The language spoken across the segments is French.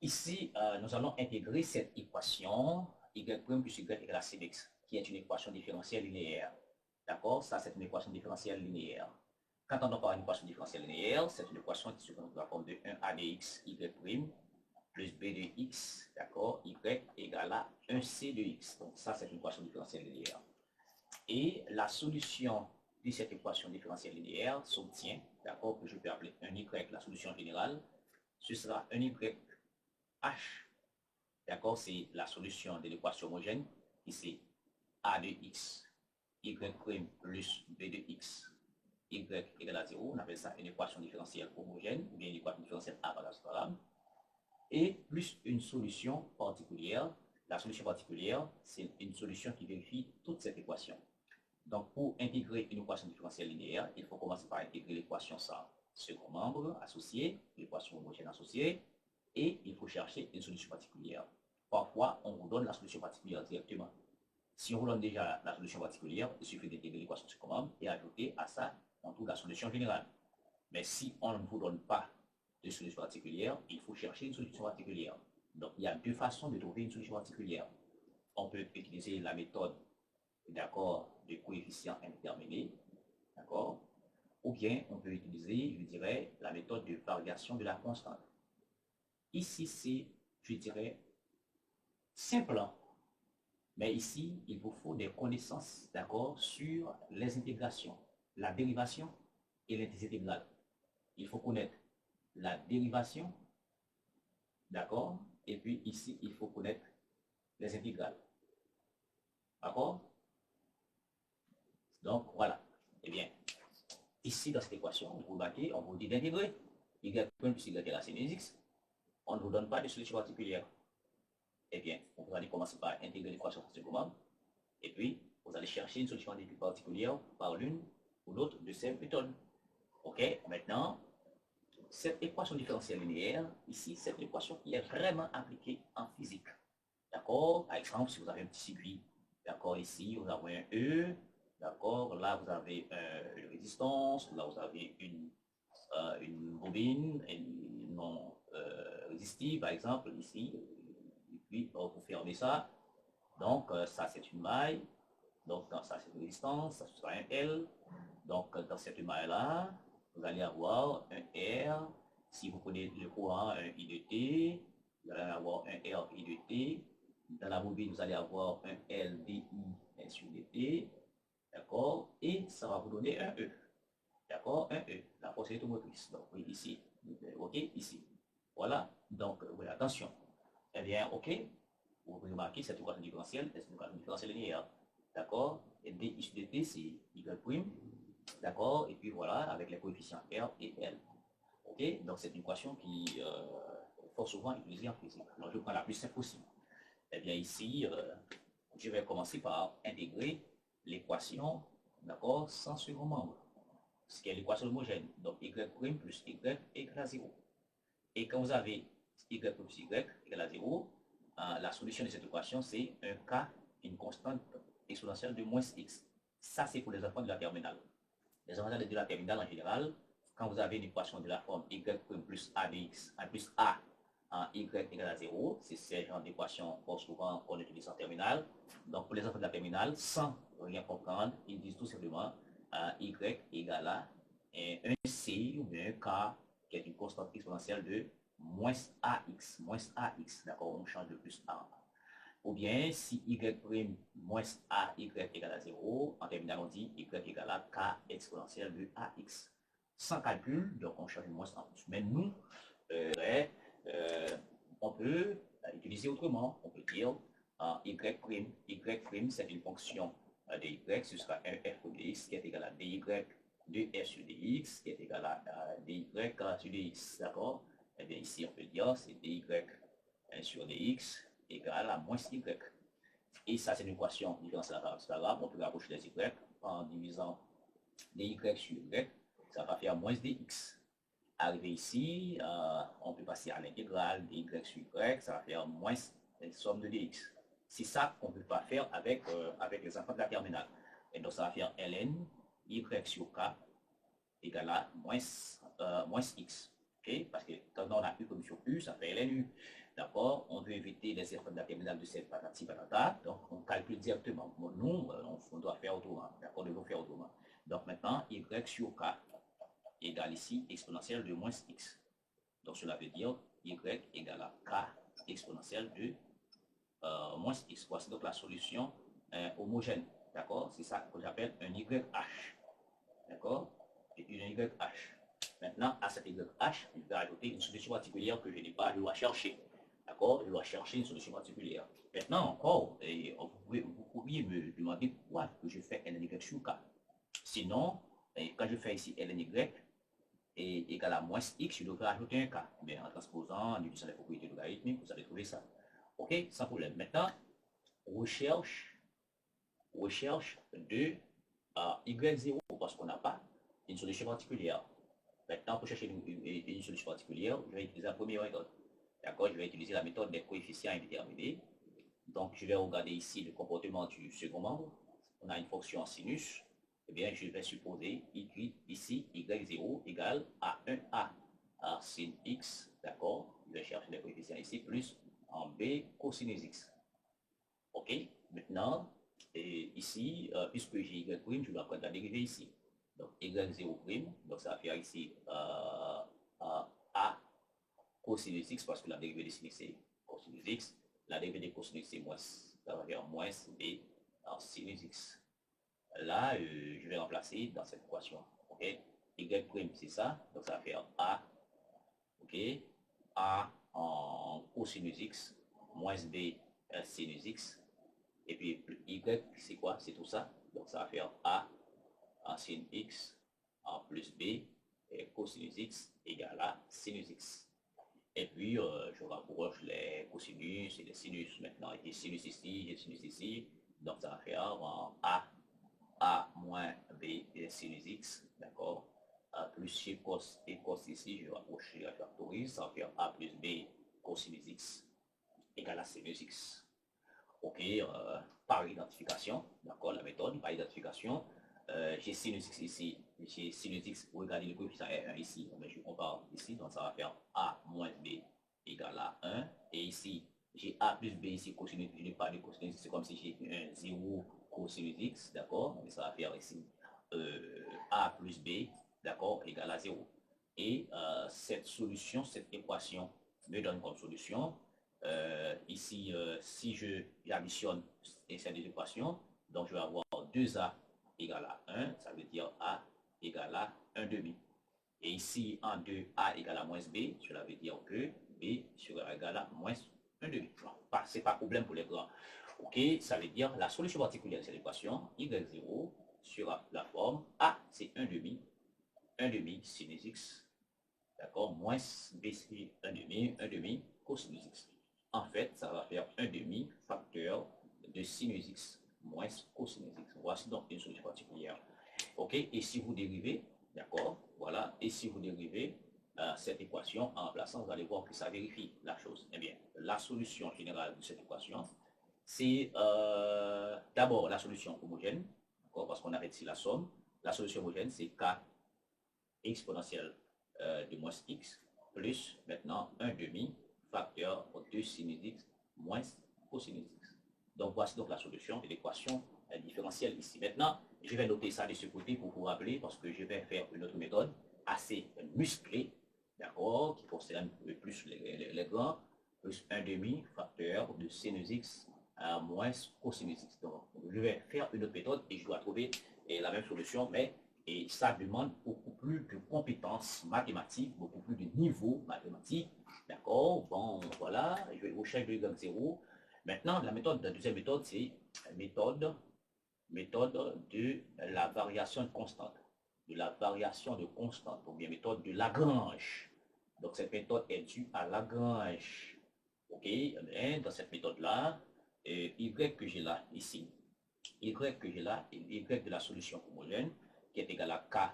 Ici, nous allons intégrer cette équation y' plus y égale à c dx, qui est une équation différentielle linéaire. D'accord? Ça, c'est une équation différentielle linéaire. Quand on parle d'une équation différentielle linéaire, c'est une équation qui se présente sous la forme de 1a dx y' plus b de x, d'accord, y égale à 1c de x. Donc ça, c'est une équation différentielle linéaire. Et la solution de cette équation différentielle linéaire s'obtient, d'accord, que je peux appeler un y, la solution générale, ce sera un y h, d'accord, c'est la solution de l'équation homogène, ici, a de x, y' plus b de x, y égale à 0, on appelle ça une équation différentielle homogène, ou bien une équation différentielle apparente, et plus une solution particulière. La solution particulière, c'est une solution qui vérifie toute cette équation. Donc, pour intégrer une équation différentielle linéaire, il faut commencer par intégrer l'équation sans second membre associé, l'équation homogène associée, et il faut chercher une solution particulière. Parfois, on vous donne la solution particulière directement. Si on vous donne déjà la solution particulière, il suffit d'intégrer l'équation second membre et ajouter à ça, on trouve la solution générale. Mais si on ne vous donne pas de solution particulière, il faut chercher une solution particulière. Donc, il y a deux façons de trouver une solution particulière. On peut utiliser la méthode, d'accord, de coefficient indéterminé, d'accord, ou bien on peut utiliser, je dirais, la méthode de variation de la constante. Ici, c'est, je dirais, simple, mais ici, il vous faut des connaissances, d'accord, sur les intégrations, la dérivation et les intégrales. Il faut connaître la dérivation, d'accord, et puis ici, il faut connaître les intégrales, d'accord. Donc, voilà. Eh bien, ici, dans cette équation, vous remarquez, on vous dit d'intégrer y' plus y égale à c de x. On ne vous donne pas de solution particulière. Eh bien, vous allez commencer par intégrer l'équation de commande, et puis vous allez chercher une solution particulière par l'une ou l'autre de ces méthodes. Ok, maintenant, cette équation différentielle linéaire, ici, c'est une équation qui est vraiment appliquée en physique. D'accord? Par exemple, si vous avez un petit circuit, d'accord, ici, vous avez un E, d'accord, là, vous avez une résistance, là, vous avez une bobine, une non résistive, par exemple, ici, et puis, vous fermez ça. Donc, ça, c'est une maille. Donc, dans ça, c'est une résistance, ça sera un L. Donc, dans cette maille-là, vous allez avoir un R. Si vous prenez le courant, un I de T, vous allez avoir un R I de T. Dans la bobine, vous allez avoir un L D I S sur dt. D'accord? Et ça va vous donner un E. D'accord? Un E. La force électromotrice. Donc, oui, ici. OK? Ici. Voilà. Donc, oui, attention. Eh bien, OK. Vous remarquez cette équation différentielle, c'est une équation différentielle linéaire. D'accord? Et d issu de t, c'est y prime. D'accord? Et puis voilà, avec les coefficients R et L. OK? Donc, c'est une équation qui est fort souvent utilisée en physique. Donc, je prends la plus simple possible. Eh bien, ici, je vais commencer par intégrer l'équation, d'accord, sans second membre, ce qui est l'équation homogène. Donc, y' plus y égale à 0. Et quand vous avez y plus y égale à 0, la solution de cette équation, c'est un k, une constante exponentielle de moins x. Ça, c'est pour les enfants de la terminale. Les enfants de la terminale, en général, quand vous avez une équation de la forme y' plus a de x, plus a en y égale à 0, c'est ce genre d'équation souvent qu'on utilise en terminale. Donc, pour les enfants de la terminale, sans rien comprendre, ils disent tout simplement y égale à un c ou bien un k, qui est une constante exponentielle de moins ax, d'accord, on change de plus a. Ou bien, si y' moins ay égale à 0, en terminale, on dit y égale à k exponentielle de ax. Sans calcul, donc on change de moins en plus. Mais nous, euh, on peut utiliser autrement. On peut dire y', c'est une fonction de y, ce sera un f de x qui est égal à dy de f sur dx qui est égal à dy sur dx, d'accord? Et bien ici, on peut dire c'est dy sur dx égale à moins y. Et ça, c'est une équation différentielle apparente. On peut rapprocher les y en divisant dy sur y, ça va faire moins dx. Arrivé ici, on peut passer à l'intégrale dy sur y, ça va faire moins la somme de dx. C'est ça qu'on ne peut pas faire avec les enfants de la terminale. Et donc, ça va faire ln y sur k égale à moins x. Okay? Parce que quand on a u comme sur u, ça fait ln u. D'accord? On veut éviter les effets de la terminale de cette patati patata. Donc, on calcule directement. Nous, on doit faire autrement. D'accord? Nous devons faire autrement. Donc, maintenant, y sur k égale ici exponentielle de moins x. Donc, cela veut dire y égale à k exponentielle de moins x. Voici donc la solution homogène. D'accord? C'est ça que j'appelle un YH. D'accord? Et une YH. Maintenant, à cette YH, je vais ajouter une solution particulière que je n'ai pas, je dois chercher. D'accord? Je dois chercher une solution particulière. Maintenant encore, vous pourriez me demander pourquoi que je fais LNY sur K. Sinon, quand je fais ici LNY est égal à moins X, je devrais ajouter un K. Mais en transposant, en utilisant les propriétés logarithmiques, vous allez trouver ça. OK? Sans problème. Maintenant, recherche de Y0 parce qu'on n'a pas une solution particulière. Maintenant, pour chercher une solution particulière, je vais utiliser la première méthode. D'accord? Je vais utiliser la méthode des coefficients indéterminés. Donc, je vais regarder ici le comportement du second membre. On a une fonction en sinus. Eh bien, je vais supposer ici y0 égale à 1a à sin x. D'accord? Je vais chercher les coefficients ici, plus en b cosinus x. OK? Maintenant, ici, puisque j'ai y prime, je dois prendre la dérivée ici. Donc, y0 prime, donc ça va faire ici a cosinus x, parce que la dérivée de sinus c'est cosinus x. La dérivée de cosinus c'est moins, ça va faire moins b en sinus x. Là, je vais remplacer dans cette équation. OK? Y prime, c'est ça. Donc, ça va faire a, OK? A en cosinus x, moins b sinus x. Et puis, y, c'est quoi? C'est tout ça. Donc, ça va faire a en sin x en plus b et cosinus x égale à sinus x. Et puis, je rapproche les cosinus et les sinus maintenant. Et sinus ici, et sinus ici. Donc, ça va faire en a moins b et sinus x. D'accord? Plus chez cos et cos ici, je rapproche la factorise. Ça va faire a plus b cosinus x égale à sinus x. OK, par identification, d'accord, la méthode par identification. J'ai sinus x ici, j'ai sinus x, vous regardez le coefficient R1 ici, mais je compare ici, donc ça va faire a moins b égale à 1. Et ici, j'ai a plus b ici, cosinus, je n'ai pas de cosinus, c'est comme si j'ai un 0 cosinus x, d'accord, mais ça va faire ici a plus b, d'accord, égale à 0. Et cette solution, cette équation me donne comme solution ici, si j'additionne ces deux équations, donc je vais avoir 2a égale à 1, ça veut dire a égale à 1 demi. Et ici, en 2a égale à moins b, cela veut dire que b sera égal à moins 1 demi. Ce n'est pas problème pour les grands. OK, ça veut dire la solution particulière de cette équation, y0 sera la forme a, c'est 1 demi sinus x, d'accord, moins b c'est 1 demi cosinus x. En fait, ça va faire 1 demi facteur de sinus x moins cosinus x. Voici donc une solution particulière. OK, et si vous dérivez, d'accord, voilà, et si vous dérivez cette équation en remplaçant, vous allez voir que ça vérifie la chose. Eh bien, la solution générale de cette équation, c'est d'abord la solution homogène, d'accord, parce qu'on arrête ici la somme. La solution homogène, c'est k exponentielle de moins x plus maintenant 1 demi facteur de sinus x moins cosinus x. Donc voici donc la solution de l'équation différentielle ici. Maintenant, je vais noter ça de ce côté pour vous rappeler parce que je vais faire une autre méthode assez musclée, d'accord, qui concerne plus les grands, plus 1 demi facteur de sinus x moins cosinus x. Donc je vais faire une autre méthode et je dois trouver la même solution, mais et ça demande beaucoup plus de compétences mathématiques, beaucoup plus de niveau mathématique. D'accord? Bon, voilà, je vais rechercher de y0. Maintenant, la deuxième méthode, c'est méthode de la variation constante. De la variation de constante, ou bien méthode de Lagrange. Donc, cette méthode est due à Lagrange. OK? Et dans cette méthode-là, y que j'ai là, ici, y que j'ai là, y de la solution homogène, qui est égal à k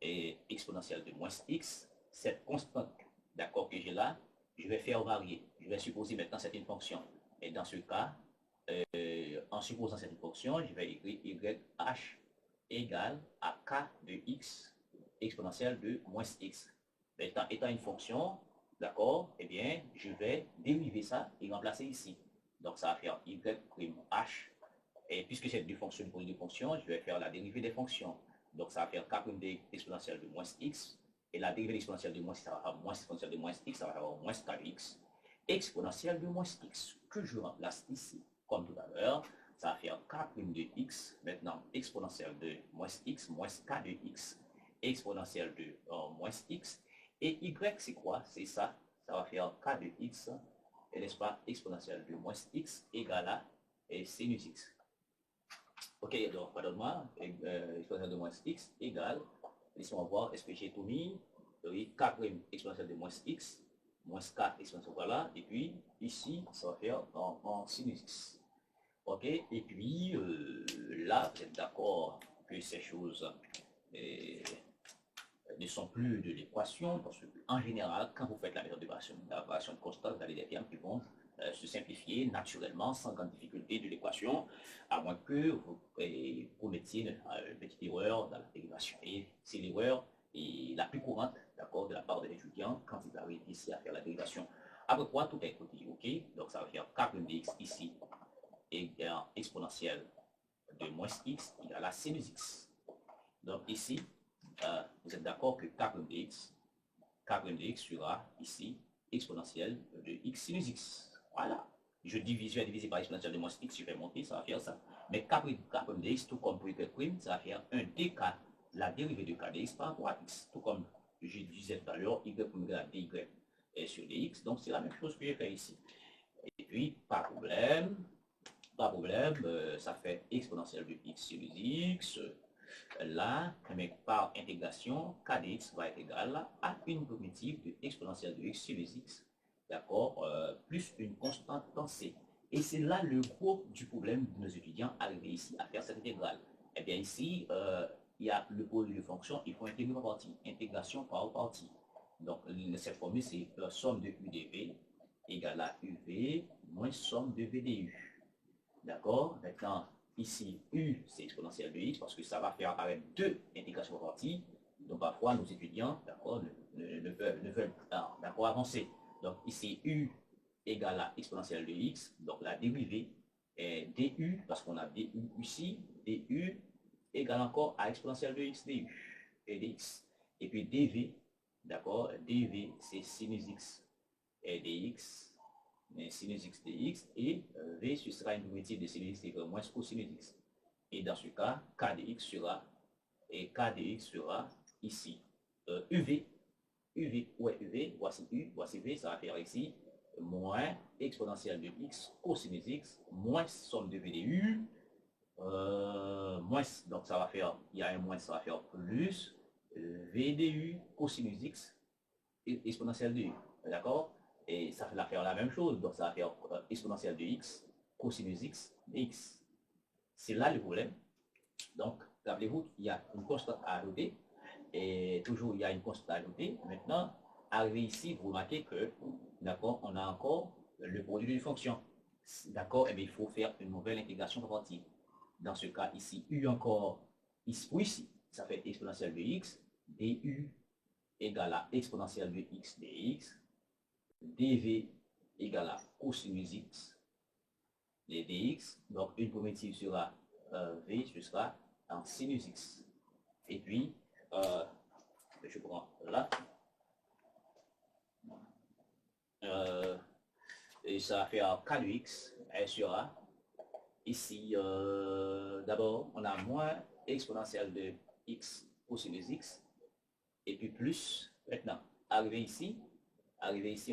et exponentielle de moins x, cette constante, d'accord, que j'ai là, je vais faire varier. Je vais supposer maintenant c'est une fonction. Et dans ce cas, en supposant cette fonction, je vais écrire YH égale à k de x exponentielle de moins x. Étant une fonction, d'accord, eh bien, je vais dériver ça et remplacer ici. Donc, ça va faire y prime h. Et puisque c'est deux fonctions pour deux fonctions, je vais faire la dérivée des fonctions. Donc, ça va faire k prime d exponentielle de moins x. Et la dérivée exponentielle de moins, ça va faire moins exponentielle de moins x, ça va faire moins k de x. Exponentielle de moins x, que je remplace ici, comme tout à l'heure, ça va faire k prime de x. Maintenant, exponentielle de moins x, moins k de x. Exponentielle de moins x. Et y, c'est quoi? C'est ça. Ça va faire k de x, et n'est-ce pas, exponentielle de moins x égale à sinus x. Ok, donc, pardonne-moi, exponentielle de moins x égale, laissez-moi voir, est-ce que j'ai tout mis? Oui, k prime exponentielle de moins x, moins k exponentielle, voilà, et puis ici, ça va faire en sinus x. Ok, et puis là, vous êtes d'accord que ces choses ne sont plus de l'équation, parce qu'en général, quand vous faites la méthode de variation constante, vous avez des termes qui vont se simplifier naturellement, sans grande difficulté de l'équation, à moins que vous commettiez une petite erreur dans la dérivation. Et c'est l'erreur la plus courante, d'accord, de la part de l'étudiant quand il arrive ici à faire la dérivation. Après quoi, tout est côté, ok? Donc ça va faire k de x ici égale exponentielle de moins x égale à sinus x. Donc ici, vous êtes d'accord que k de x sera ici exponentielle de x sinus x. Voilà. Je vais diviser par exponentielle de moins x, je vais monter, ça va faire ça. Mais k de x, tout comme pour y prime, ça va faire un dk, la dérivée de k de x par rapport à x. Tout comme je disais tout à l'heure, y prime égale dy sur dx. Donc c'est la même chose que j'ai fait ici. Et puis, pas de problème, ça fait exponentielle de x sur x. Là, mais par intégration, k de x va être égal à une primitive de exponentielle de x sur les x, d'accord, plus une constante dans c. Et c'est là le gros du problème de nos étudiants arrivés ici à faire cette intégrale. Eh bien ici, il y a le produit de fonction, il faut intégrer par partie, intégration par partie. Donc cette formule, c'est somme de u dv égale à uv moins somme de v du. D'accord? Maintenant, ici, U, c'est exponentielle de x parce que ça va faire apparaître deux intégrations par partie. Donc, parfois, nos étudiants, d'accord, ne veulent pas, d'accord, avancer. Donc, ici, U égale à exponentielle de x. Donc, la dérivée est du, parce qu'on a du ici, du égale encore à exponentielle de x du et dx. Et puis, dv, d'accord, dv, c'est sinus x et dx sinus x dx et v ce sera une primitive de sinus x égale moins cosinus x. Et dans ce cas, k de x sera, et k de x sera ici uv, ouais, uv, voici u, voici v, ça va faire ici moins exponentielle de x cosinus x moins somme de v de u, moins, donc ça va faire, il y a un moins, ça va faire plus v de u cosinus x exponentielle de u, d'accord? Et ça va faire la même chose, donc ça va faire exponentielle de x, cosinus x, dx. C'est là le problème. Donc, rappelez-vous qu'il y a une constante à ajouter, et toujours il y a une constante à ajouter. Maintenant, arrivé ici, vous remarquez que, d'accord, on a encore le produit d'une fonction. D'accord, et bien il faut faire une nouvelle intégration par partie. Dans ce cas ici, u encore, ici, ça fait exponentielle de x, du égale à exponentielle de x dx, dv égale à cosinus x dx. Donc, une primitive sera v, ce sera en sinus x. Et puis, je prends là. Et ça va faire k de x. Elle sera ici, d'abord, on a moins exponentielle de x cosinus x. Et puis plus, maintenant, arrivé ici,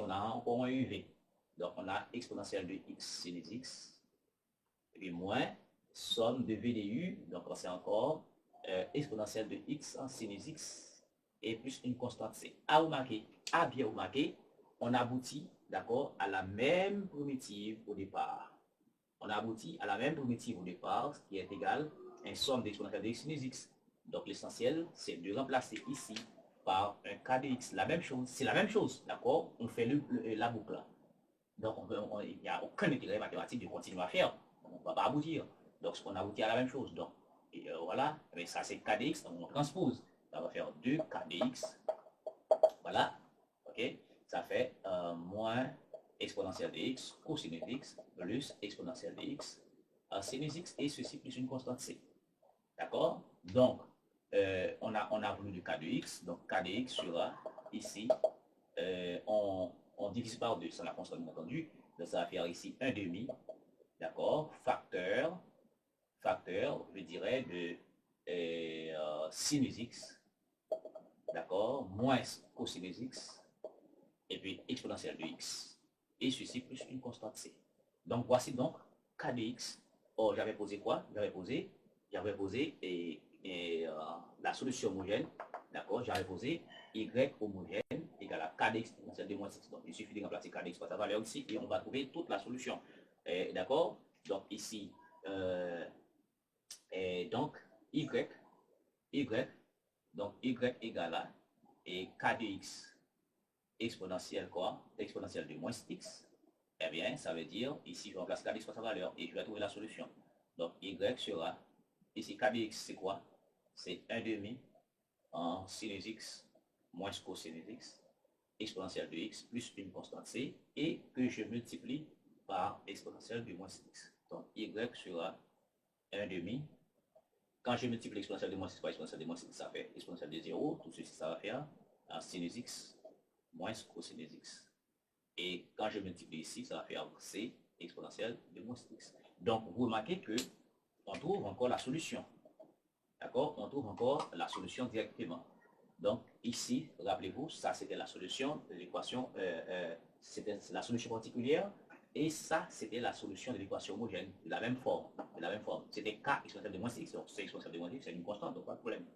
on a encore un uv. Donc, on a exponentielle de x sinus x. Et puis moins somme de v de u, donc c'est encore exponentielle de x en sinus x et plus une constante c. À bien remarquer, on aboutit, d'accord, à la même primitive au départ. On aboutit à la même primitive au départ, qui est égale à une somme d'exponentielle de x sinus x. Donc l'essentiel, c'est de remplacer ici par un k de x. La même chose, c'est la même chose, d'accord? On fait la boucle. Donc il n'y a aucun intérêt mathématique de continuer à faire. On ne va pas aboutir. Donc on aboutit à la même chose. Donc et voilà, mais ça c'est k de x, donc on transpose. Ça va faire 2 k de x. Voilà, ok. ça fait moins exponentielle de x, cosinus de x, plus exponentielle de x, sinus x, et ceci plus une constante c. D'accord? Donc, on a voulu le k de x, donc k de x sera ici, on divise par 2, c'est la constante bien entendu, donc ça va faire ici 1 demi, d'accord? Facteur, je dirais, de sinus x, d'accord? Moins cosinus x, et puis exponentielle de x, et ceci plus une constante c. Donc, voici donc k de x. Or, j'avais posé quoi? J'avais posé la solution homogène, d'accord? J'avais posé y homogène égale à k de x exponentielle de moins 6. Donc, il suffit de remplacer k de x par sa valeur ici et on va trouver toute la solution. D'accord? Donc, ici, donc, y, donc y égale à et k de x exponentielle quoi? Exponentielle de moins x. Eh bien, ça veut dire, ici, je remplace k de x par sa valeur et je vais trouver la solution. Donc, y sera, ici, k de x, c'est quoi? C'est 1 demi en sinus x moins cosinus x, exponentielle de x plus une constante c, et que je multiplie par exponentielle de moins x. Donc, y sera 1 demi. Quand je multiplie exponentielle de moins x par exponentielle de moins x, ça fait exponentielle de 0. Tout ceci, ça va faire sinus x moins cosinus x. Et quand je multiplie ici, ça va faire c exponentielle de moins x. Donc, vous remarquez que on trouve encore la solution. D'accord? On trouve encore la solution directement. Donc, ici, rappelez-vous, ça c'était la solution de l'équation, c'était la solution particulière, et ça c'était la solution de l'équation homogène, de la même forme. C'était k exponentielle de moins x, donc c exponentielle de moins x, c'est une constante, donc pas de problème.